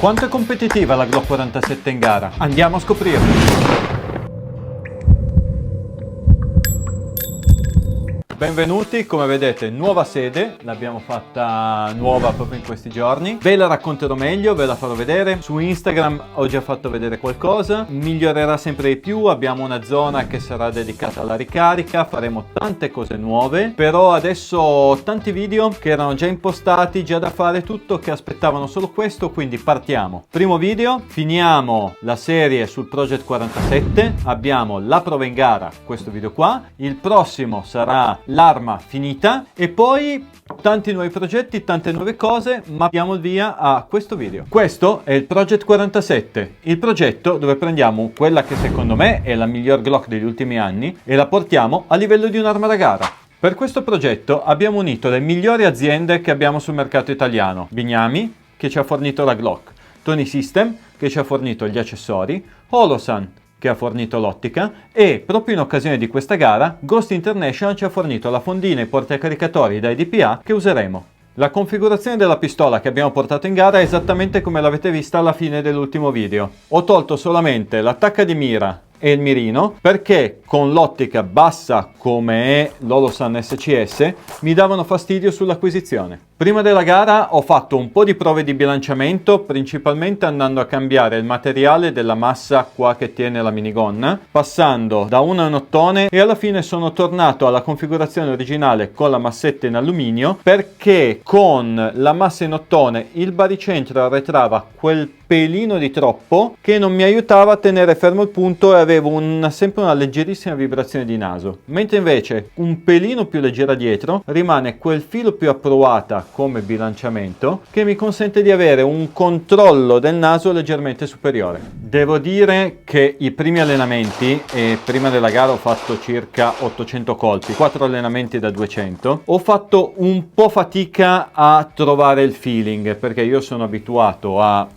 Quanto è competitiva la Glock 47 in gara? Andiamo a scoprirlo! Benvenuti, come vedete nuova sede, l'abbiamo fatta nuova proprio in questi giorni. Ve la racconterò meglio, ve la farò vedere. Su Instagram ho già fatto vedere qualcosa, migliorerà sempre di più, abbiamo una zona che sarà dedicata alla ricarica, faremo tante cose nuove, però adesso ho tanti video che erano già impostati, già da fare, tutto che aspettavano solo questo, quindi partiamo. Primo video, finiamo la serie sul Project 47, abbiamo la prova in gara, questo video qua, il prossimo sarà l'arma finita e poi tanti nuovi progetti, tante nuove cose, ma diamo il via a questo video. Questo è il Project 47, il progetto dove prendiamo quella che secondo me è la miglior Glock degli ultimi anni e la portiamo a livello di un'arma da gara. Per questo progetto abbiamo unito le migliori aziende che abbiamo sul mercato italiano. Bignami, che ci ha fornito la Glock, Tony System, che ci ha fornito gli accessori, Holosan, che ha fornito l'ottica, e proprio in occasione di questa gara Ghost International ci ha fornito la fondina e i portacaricatori da DPA che useremo. La configurazione della pistola che abbiamo portato in gara è esattamente come l'avete vista alla fine dell'ultimo video. Ho tolto solamente l'attacca di mira e il mirino perché con l'ottica bassa come è l'Holosan SCS mi davano fastidio sull'acquisizione. Prima della gara ho fatto un po' di prove di bilanciamento, principalmente andando a cambiare il materiale della massa qua che tiene la minigonna, passando da una in ottone, e alla fine sono tornato alla configurazione originale con la massetta in alluminio perché con la massa in ottone il baricentro arretrava quel pelino di troppo che non mi aiutava a tenere fermo il punto e avevo sempre una leggerissima vibrazione di naso, mentre invece un pelino più leggera dietro rimane quel filo più a provata come bilanciamento che mi consente di avere un controllo del naso leggermente superiore. Devo dire che i primi allenamenti, e prima della gara ho fatto circa 800 colpi, 4 allenamenti da 200, ho fatto un po' fatica a trovare il feeling perché io sono abituato a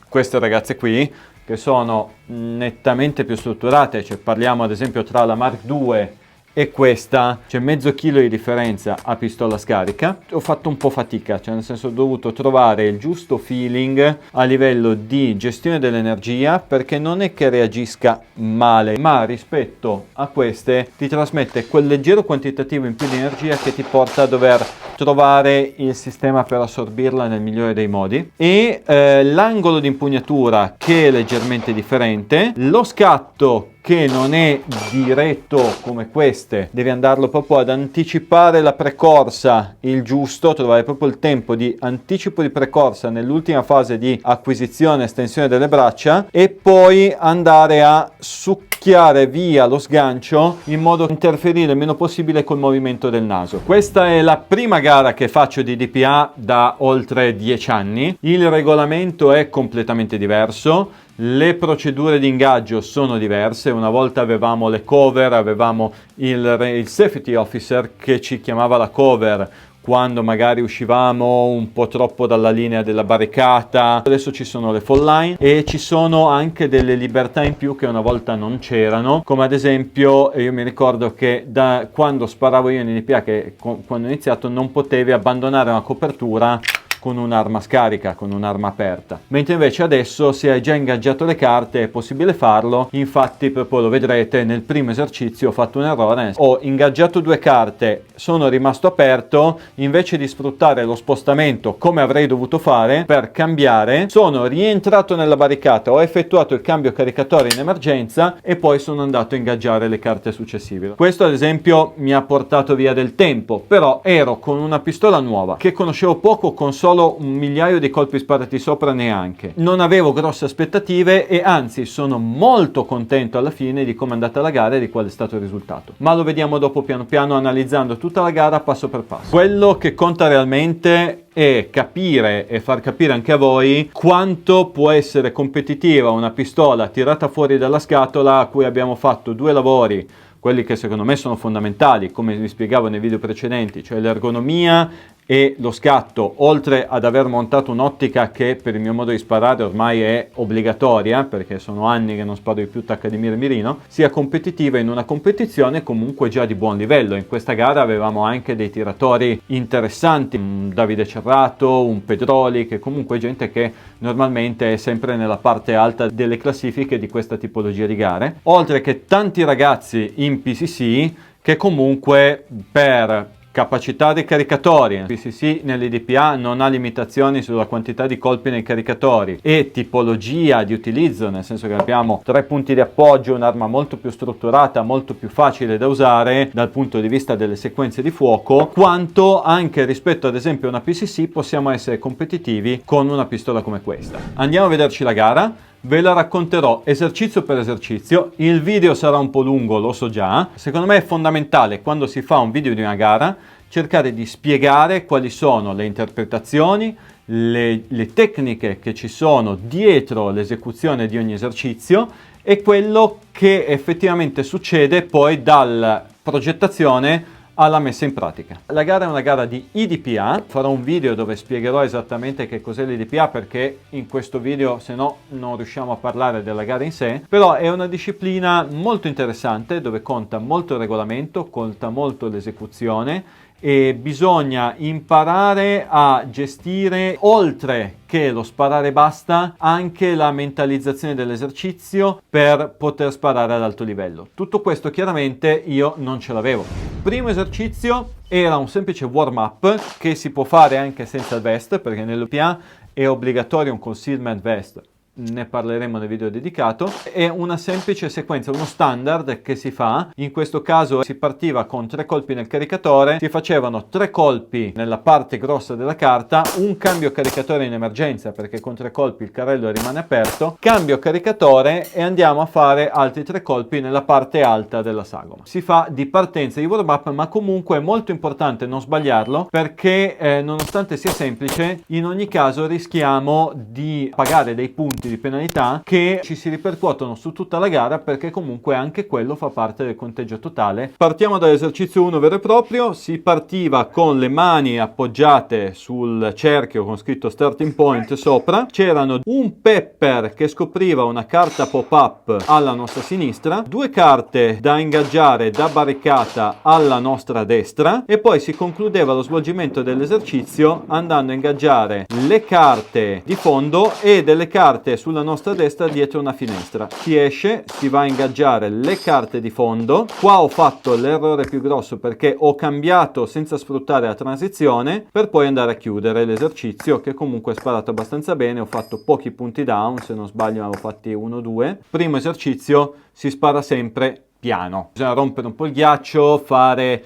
queste ragazze qui che sono nettamente più strutturate, cioè parliamo ad esempio tra la Mark II e questa c'è mezzo chilo di differenza a pistola scarica. Ho fatto un po' fatica, cioè nel senso ho dovuto trovare il giusto feeling a livello di gestione dell'energia perché non è che reagisca male, ma rispetto a queste ti trasmette quel leggero quantitativo in più di energia che ti porta a dover trovare il sistema per assorbirla nel migliore dei modi, e l'angolo di impugnatura che è leggermente differente, lo scatto che non è diretto come queste, devi andarlo proprio ad anticipare la precorsa, il giusto, trovare proprio il tempo di anticipo di precorsa nell'ultima fase di acquisizione e estensione delle braccia, e poi andare a succhiare via lo sgancio in modo da interferire il meno possibile col movimento del naso. Questa è la prima gara che faccio di DPA da oltre 10 anni, il regolamento è completamente diverso. Le procedure di ingaggio sono diverse, una volta avevamo le cover, avevamo il safety officer che ci chiamava la cover quando magari uscivamo un po' troppo dalla linea della barricata. Adesso ci sono le fall line e ci sono anche delle libertà in più che una volta non c'erano, come ad esempio io mi ricordo che da quando sparavo io in DPA, che quando ho iniziato non potevi abbandonare una copertura con un'arma scarica, con un'arma aperta, mentre invece adesso se hai già ingaggiato le carte è possibile farlo. Infatti proprio lo vedrete, nel primo esercizio ho fatto un errore, ho ingaggiato 2 carte, sono rimasto aperto, invece di sfruttare lo spostamento come avrei dovuto fare per cambiare, sono rientrato nella barricata, ho effettuato il cambio caricatore in emergenza e poi sono andato a ingaggiare le carte successive. Questo ad esempio mi ha portato via del tempo, però ero con una pistola nuova che conoscevo poco, con solo un migliaio di colpi sparati sopra neanche. Non avevo grosse aspettative e anzi sono molto contento alla fine di come è andata la gara e di qual è stato il risultato. Ma lo vediamo dopo piano piano, analizzando tutta la gara passo per passo. Quello che conta realmente è capire e far capire anche a voi quanto può essere competitiva una pistola tirata fuori dalla scatola, a cui abbiamo fatto 2 lavori, quelli che secondo me sono fondamentali, come vi spiegavo nei video precedenti, cioè l'ergonomia e lo scatto, oltre ad aver montato un'ottica che per il mio modo di sparare ormai è obbligatoria, perché sono anni che non sparo più tacca di mira e mirino, sia competitiva in una competizione comunque già di buon livello. In questa gara avevamo anche dei tiratori interessanti, un Davide Cerrato, un Pedroli, che comunque è gente che normalmente è sempre nella parte alta delle classifiche di questa tipologia di gare, oltre che tanti ragazzi in PCC che comunque per capacità dei caricatori, il PCC nell'IDPA non ha limitazioni sulla quantità di colpi nei caricatori e tipologia di utilizzo, nel senso che abbiamo 3 punti di appoggio, un'arma molto più strutturata, molto più facile da usare dal punto di vista delle sequenze di fuoco, quanto anche rispetto ad esempio a una PCC possiamo essere competitivi con una pistola come questa. Andiamo a vederci la gara. Ve la racconterò esercizio per esercizio, il video sarà un po' lungo, lo so già. Secondo me è fondamentale quando si fa un video di una gara cercare di spiegare quali sono le interpretazioni, le tecniche che ci sono dietro l'esecuzione di ogni esercizio e quello che effettivamente succede poi dalla progettazione alla messa in pratica. La gara è una gara di IDPA, farò un video dove spiegherò esattamente che cos'è l'IDPA perché in questo video se no non riusciamo a parlare della gara in sé, però è una disciplina molto interessante dove conta molto il regolamento, conta molto l'esecuzione e bisogna imparare a gestire, oltre che lo sparare basta, anche la mentalizzazione dell'esercizio per poter sparare ad alto livello. Tutto questo chiaramente io non ce l'avevo. Primo esercizio era un semplice warm up che si può fare anche senza il vest, perché nell'UPA è obbligatorio un concealment vest. Ne parleremo nel video dedicato. È una semplice sequenza, uno standard che si fa. In questo caso si partiva con 3 colpi nel caricatore, si facevano 3 colpi nella parte grossa della carta, un cambio caricatore in emergenza perché con 3 colpi il carrello rimane aperto, cambio caricatore e andiamo a fare altri 3 colpi nella parte alta della sagoma. Si fa di partenza di warm up, ma comunque è molto importante non sbagliarlo perché nonostante sia semplice, in ogni caso rischiamo di pagare dei punti di penalità che ci si ripercuotono su tutta la gara perché comunque anche quello fa parte del conteggio totale. Partiamo dall'esercizio 1 vero e proprio. Si partiva con le mani appoggiate sul cerchio con scritto starting point sopra, c'erano un pepper che scopriva una carta pop-up alla nostra sinistra, 2 carte da ingaggiare da barricata alla nostra destra e poi si concludeva lo svolgimento dell'esercizio andando a ingaggiare le carte di fondo e delle carte sulla nostra destra dietro una finestra. Si esce, si va a ingaggiare le carte di fondo. Qua ho fatto l'errore più grosso perché ho cambiato senza sfruttare la transizione per poi andare a chiudere l'esercizio, che comunque è sparato abbastanza bene. Ho fatto pochi punti down, se non sbaglio ne avevo fatti 1-2. Primo esercizio si spara sempre piano, bisogna rompere un po' il ghiaccio, fare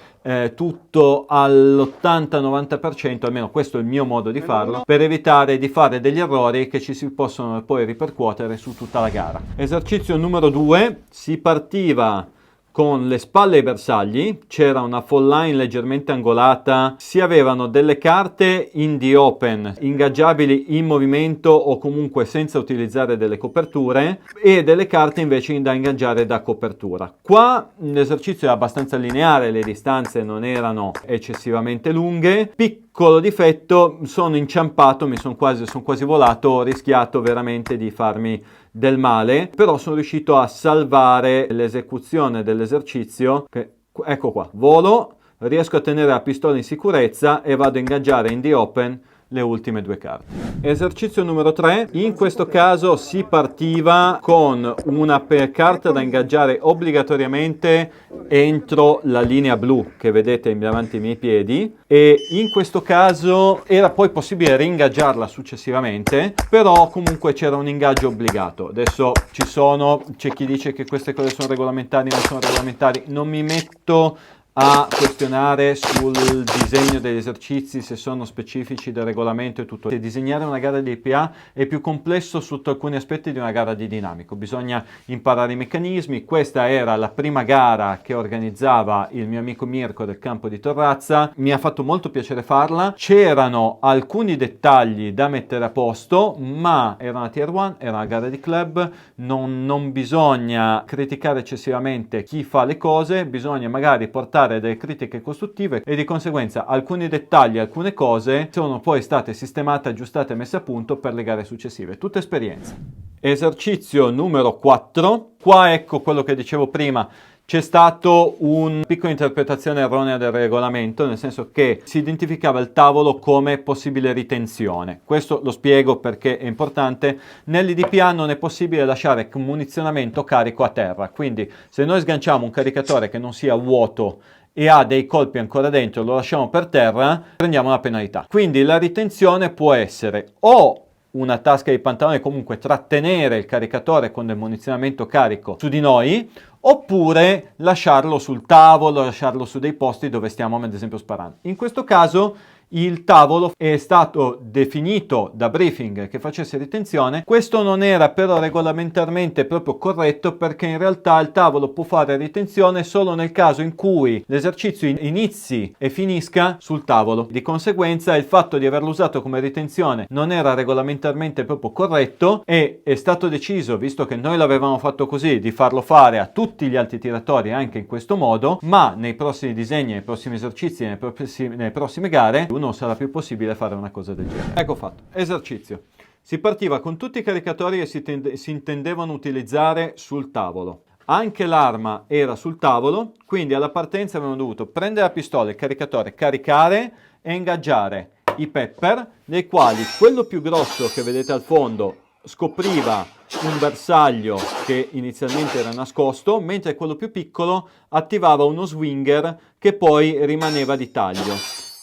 tutto all'80-90%, almeno questo è il mio modo di farlo, per evitare di fare degli errori che ci si possono poi ripercuotere su tutta la gara. Esercizio numero 2, si partiva con le spalle ai bersagli, c'era una fall line leggermente angolata, si avevano delle carte in the open, ingaggiabili in movimento o comunque senza utilizzare delle coperture, e delle carte invece da ingaggiare da copertura. Qua l'esercizio è abbastanza lineare, le distanze non erano eccessivamente lunghe. Piccolo difetto, sono inciampato, sono quasi volato, ho rischiato veramente di farmi del male, però sono riuscito a salvare l'esecuzione dell'esercizio. Ecco qua, volo, riesco a tenere la pistola in sicurezza e vado a ingaggiare in the open le ultime 2 carte. Esercizio numero 3, in questo caso si partiva con una carta da ingaggiare obbligatoriamente entro la linea blu che vedete davanti ai miei piedi, e in questo caso era poi possibile ringaggiarla successivamente, però comunque c'era un ingaggio obbligato. Adesso c'è chi dice che queste cose sono regolamentari, non sono regolamentari, non mi metto a questionare sul disegno degli esercizi, se sono specifici del regolamento e tutto. Disegnare una gara di IPA è più complesso sotto alcuni aspetti di una gara di dinamico, bisogna imparare i meccanismi. Questa era la prima gara che organizzava il mio amico Mirko del campo di Torrazza, mi ha fatto molto piacere farla, c'erano alcuni dettagli da mettere a posto, ma era una tier 1, era una gara di club, non bisogna criticare eccessivamente chi fa le cose, bisogna magari portare fare delle critiche costruttive e di conseguenza alcuni dettagli, alcune cose sono poi state sistemate, aggiustate e messe a punto per le gare successive. Tutta esperienza. Esercizio numero 4. Qua ecco quello che dicevo prima. C'è stato una piccola interpretazione erronea del regolamento, nel senso che si identificava il tavolo come possibile ritenzione. Questo lo spiego perché è importante. Nell'IDPA non è possibile lasciare munizionamento carico a terra, quindi se noi sganciamo un caricatore che non sia vuoto e ha dei colpi ancora dentro, lo lasciamo per terra, prendiamo la penalità. Quindi la ritenzione può essere o una tasca di pantalone, comunque trattenere il caricatore con del munizionamento carico su di noi, oppure lasciarlo sul tavolo, lasciarlo su dei posti dove stiamo ad esempio sparando. In questo caso il tavolo è stato definito da briefing che facesse ritenzione. Questo non era però regolamentarmente proprio corretto, perché in realtà il tavolo può fare ritenzione solo nel caso in cui l'esercizio inizi e finisca sul tavolo. Di conseguenza il fatto di averlo usato come ritenzione non era regolamentarmente proprio corretto e è stato deciso, visto che noi l'avevamo fatto così, di farlo fare a tutti gli altri tiratori anche in questo modo, ma nei prossimi disegni, nei prossimi esercizi, nelle prossime gare non sarà più possibile fare una cosa del genere. Ecco fatto. Esercizio. Si partiva con tutti i caricatori che si intendevano utilizzare sul tavolo. Anche l'arma era sul tavolo, quindi alla partenza avevamo dovuto prendere la pistola, il caricatore, caricare e ingaggiare i pepper, dei quali quello più grosso che vedete al fondo scopriva un bersaglio che inizialmente era nascosto, mentre quello più piccolo attivava uno swinger che poi rimaneva di taglio.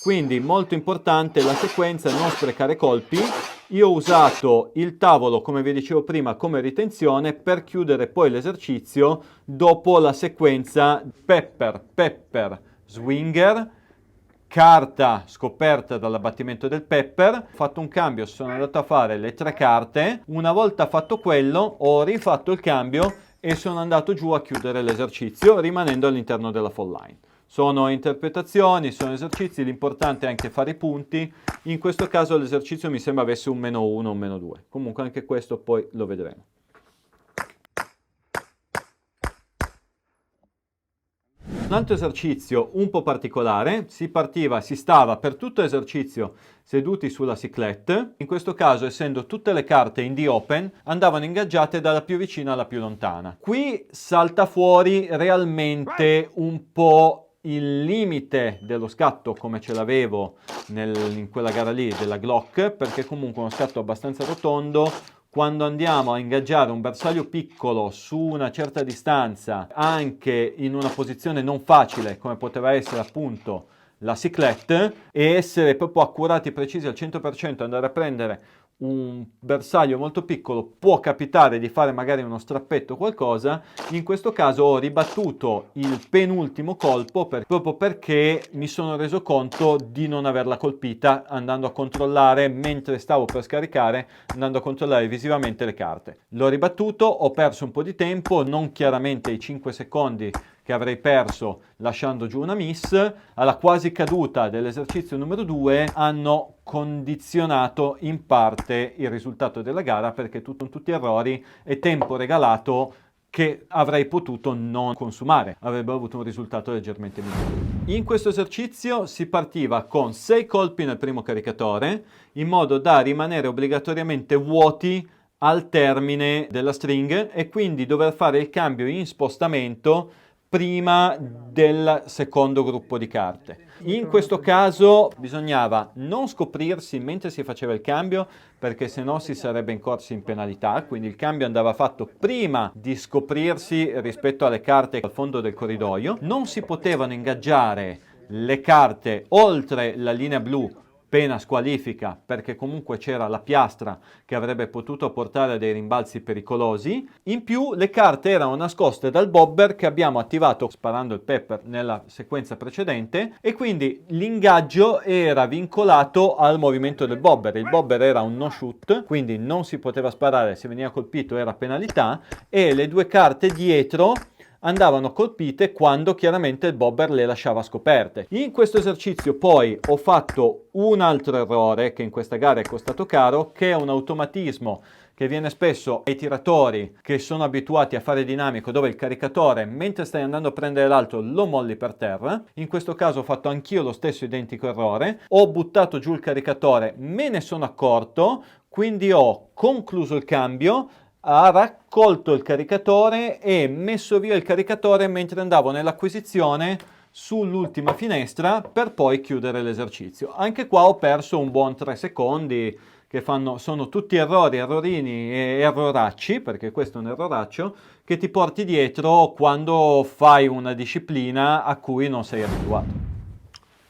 Quindi molto importante la sequenza, non sprecare colpi. Io ho usato il tavolo, come vi dicevo prima, come ritenzione per chiudere poi l'esercizio dopo la sequenza pepper, pepper, swinger, carta scoperta dall'abbattimento del pepper. Ho fatto un cambio, sono andato a fare le 3 carte. Una volta fatto quello, ho rifatto il cambio e sono andato giù a chiudere l'esercizio, rimanendo all'interno della fall line. Sono interpretazioni, sono esercizi, l'importante è anche fare i punti. In questo caso l'esercizio mi sembra avesse un -1 o un -2. Comunque anche questo poi lo vedremo. Un altro esercizio un po' particolare, si stava per tutto l'esercizio seduti sulla cyclette. In questo caso, essendo tutte le carte in the open, andavano ingaggiate dalla più vicina alla più lontana. Qui salta fuori realmente un po' il limite dello scatto come ce l'avevo in quella gara lì della Glock, perché comunque uno scatto abbastanza rotondo. Quando andiamo a ingaggiare un bersaglio piccolo su una certa distanza, anche in una posizione non facile come poteva essere appunto la cyclette, e essere proprio accurati e precisi al 100%, andare a prendere un bersaglio molto piccolo, può capitare di fare magari uno strappetto o qualcosa. In questo caso ho ribattuto il penultimo colpo proprio perché mi sono reso conto di non averla colpita, andando a controllare mentre stavo per scaricare, andando a controllare visivamente le carte. L'ho ribattuto, ho perso un po' di tempo, non chiaramente i 5 secondi che avrei perso lasciando giù una miss. Alla quasi caduta dell'esercizio numero 2 hanno condizionato in parte il risultato della gara, perché tutti errori e tempo regalato che avrei potuto non consumare, avrebbero avuto un risultato leggermente migliore. In questo esercizio si partiva con 6 colpi nel primo caricatore, in modo da rimanere obbligatoriamente vuoti al termine della string e quindi dover fare il cambio in spostamento prima del secondo gruppo di carte. In questo caso bisognava non scoprirsi mentre si faceva il cambio, perché sennò si sarebbe incorsi in penalità, quindi il cambio andava fatto prima di scoprirsi rispetto alle carte al fondo del corridoio. Non si potevano ingaggiare le carte oltre la linea blu, pena squalifica, perché comunque c'era la piastra che avrebbe potuto portare a dei rimbalzi pericolosi. In più le carte erano nascoste dal bobber che abbiamo attivato sparando il pepper nella sequenza precedente, e quindi l'ingaggio era vincolato al movimento del bobber. Il bobber era un no shoot, quindi non si poteva sparare, se veniva colpito era penalità, e le 2 carte dietro andavano colpite quando chiaramente il bobber le lasciava scoperte. In questo esercizio poi ho fatto un altro errore che in questa gara è costato caro, che è un automatismo che viene spesso ai tiratori che sono abituati a fare dinamico, dove il caricatore mentre stai andando a prendere l'altro lo molli per terra. In questo caso ho fatto anch'io lo stesso identico errore, ho buttato giù il caricatore, me ne sono accorto, quindi ho concluso il cambio, ha raccolto il caricatore e messo via il caricatore mentre andavo nell'acquisizione sull'ultima finestra per poi chiudere l'esercizio. Anche qua ho perso un buon 3 secondi, che sono tutti errori, errorini e erroracci, perché questo è un erroraccio, che ti porti dietro quando fai una disciplina a cui non sei abituato.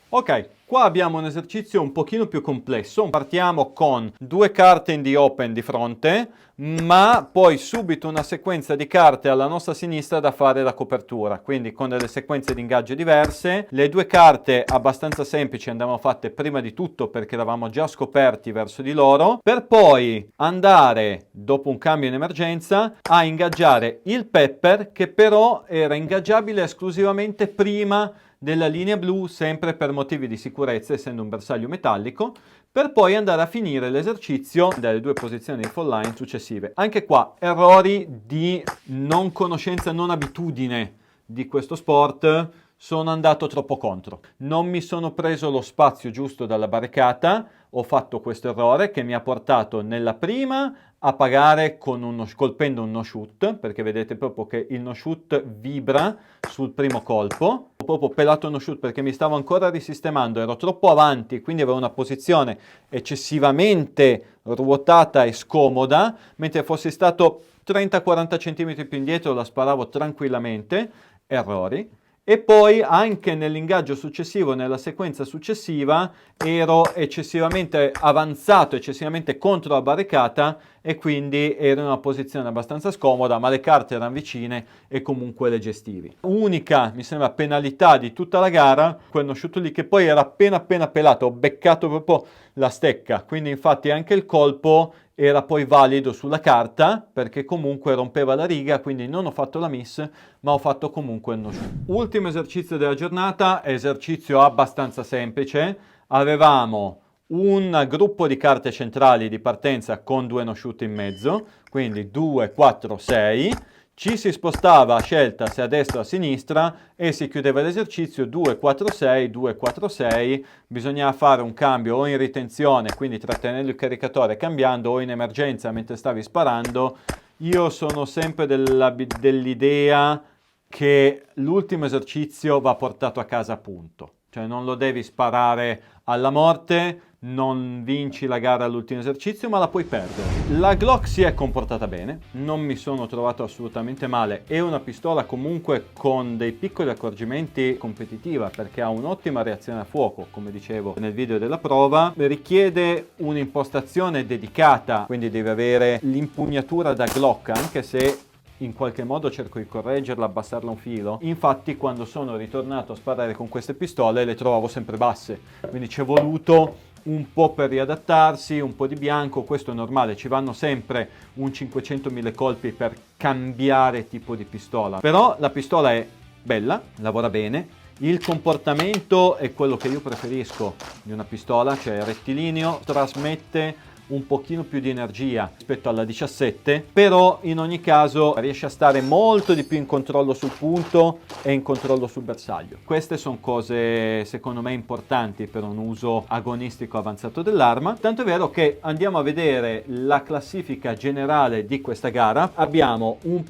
Ok, qua abbiamo un esercizio un pochino più complesso. Partiamo con 2 carte in the open di fronte, ma poi subito una sequenza di carte alla nostra sinistra da fare da copertura, quindi con delle sequenze di ingaggio diverse. Le 2 carte abbastanza semplici andavano fatte prima di tutto perché eravamo già scoperti verso di loro, per poi andare, dopo un cambio in emergenza, a ingaggiare il pepper, che però era ingaggiabile esclusivamente prima della linea blu, sempre per motivi di sicurezza, essendo un bersaglio metallico, per poi andare a finire l'esercizio dalle 2 posizioni di fall line successive. Anche qua errori di non conoscenza, non abitudine di questo sport. Sono andato troppo contro, non mi sono preso lo spazio giusto dalla barricata, ho fatto questo errore che mi ha portato nella prima a pagare colpendo un no shoot, perché vedete proprio che il no shoot vibra sul primo colpo. Ho proprio pelato no shoot perché mi stavo ancora risistemando, ero troppo avanti, quindi avevo una posizione eccessivamente ruotata e scomoda, mentre fossi stato 30-40 cm più indietro la sparavo tranquillamente. Errori. E poi anche nell'ingaggio successivo, nella sequenza successiva, ero eccessivamente avanzato, eccessivamente contro la barricata e quindi ero in una posizione abbastanza scomoda, ma le carte erano vicine e comunque le gestivi. Unica, mi sembra, penalità di tutta la gara, quel shoot lì che poi era appena pelato, ho beccato proprio la stecca, quindi infatti anche il colpo era poi valido sulla carta perché comunque rompeva la riga, quindi non ho fatto la miss, ma ho fatto comunque il no shoot. Ultimo esercizio della giornata, esercizio abbastanza semplice. Avevamo un gruppo di carte centrali di partenza con 2 no shoot in mezzo, quindi 2, 4, 6. Ci si spostava a scelta se a destra o a sinistra e si chiudeva l'esercizio 2, 4, 6, 2, 4, 6. Bisognava fare un cambio o in ritenzione, quindi trattenendo il caricatore cambiando, o in emergenza mentre stavi sparando. Io sono sempre dell'idea che l'ultimo esercizio va portato a casa a punto. Cioè non lo devi sparare alla morte, non vinci la gara all'ultimo esercizio, ma la puoi perdere. La Glock si è comportata bene, non mi sono trovato assolutamente male, è una pistola comunque con dei piccoli accorgimenti competitiva perché ha un'ottima reazione a fuoco, come dicevo nel video della prova, richiede un'impostazione dedicata, quindi deve avere l'impugnatura da Glock, anche se in qualche modo cerco di correggerla, abbassarla un filo. Infatti quando sono ritornato a sparare con queste pistole le trovavo sempre basse, quindi ci è voluto un po' per riadattarsi, un po' di bianco, questo è normale, ci vanno sempre un 500.000 colpi per cambiare tipo di pistola, però la pistola è bella, lavora bene, il comportamento è quello che io preferisco di una pistola, cioè rettilineo, trasmette un pochino più di energia rispetto alla 17, però in ogni caso riesce a stare molto di più in controllo sul punto e in controllo sul bersaglio. Queste sono cose secondo me importanti per un uso agonistico avanzato dell'arma, tanto è vero che andiamo a vedere la classifica generale di questa gara. Abbiamo un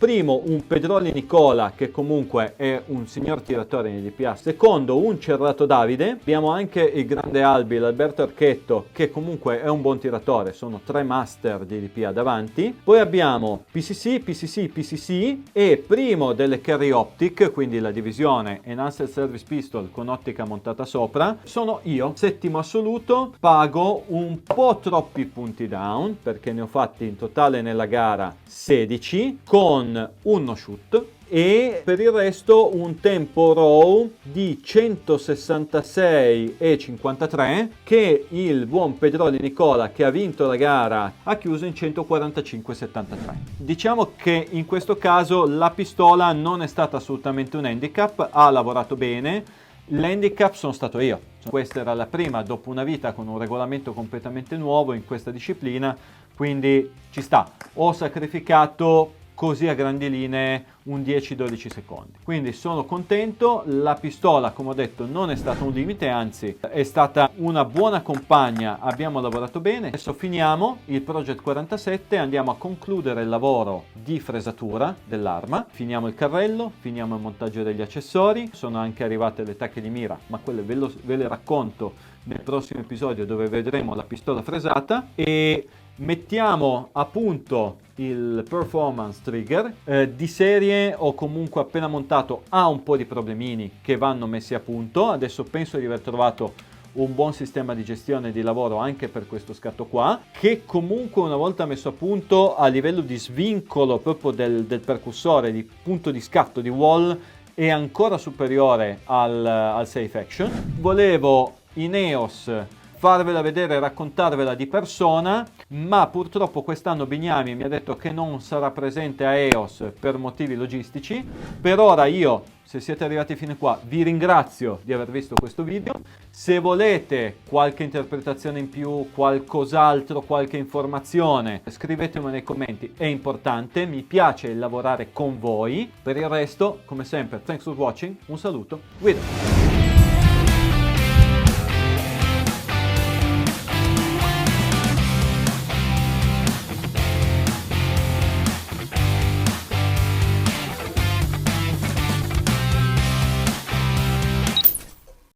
Pedroli Nicola, che comunque è un signor tiratore in DPA, secondo un Cerrato Davide, abbiamo anche il grande Albi, l'Alberto Archetto, che comunque è un buon tiratore, sono 3 master di DPA davanti. Poi abbiamo PCC e primo delle Carry Optic, quindi la divisione Enhanced Service Pistol con ottica montata sopra. Sono io, settimo assoluto, pago un po' troppi punti down perché ne ho fatti in totale nella gara 16 con un no shoot. e per il resto un tempo raw di 166,53 che il buon Pedroli Nicola, che ha vinto la gara, ha chiuso in 145,73. Diciamo che in questo caso la pistola non è stata assolutamente un handicap, ha lavorato bene. L'handicap sono stato io. Questa era la prima dopo una vita con un regolamento completamente nuovo in questa disciplina, quindi ci sta. Ho sacrificato così a grandi linee un 10-12 secondi. Quindi sono contento, la pistola, come ho detto, non è stato un limite, anzi è stata una buona compagna, abbiamo lavorato bene. Adesso finiamo il Project 47, andiamo a concludere il lavoro di fresatura dell'arma, finiamo il carrello, finiamo il montaggio degli accessori, sono anche arrivate le tacche di mira, ma quelle ve le racconto nel prossimo episodio dove vedremo la pistola fresata, e mettiamo a punto il performance trigger. Di serie ho comunque appena montato, ha un po' di problemini che vanno messi a punto. Adesso penso di aver trovato un buon sistema di gestione di lavoro anche per questo scatto qua, che comunque una volta messo a punto a livello di svincolo proprio del percussore, di punto di scatto di wall, è ancora superiore al safe action. Volevo in EOS farvela vedere e raccontarvela di persona, ma purtroppo quest'anno Bignami mi ha detto che non sarà presente a EOS per motivi logistici. Per ora io, se siete arrivati fino a qua, vi ringrazio di aver visto questo video. Se volete qualche interpretazione in più, qualcos'altro, qualche informazione, scrivetemelo nei commenti, è importante, mi piace lavorare con voi. Per il resto, come sempre, thanks for watching, un saluto, Guido.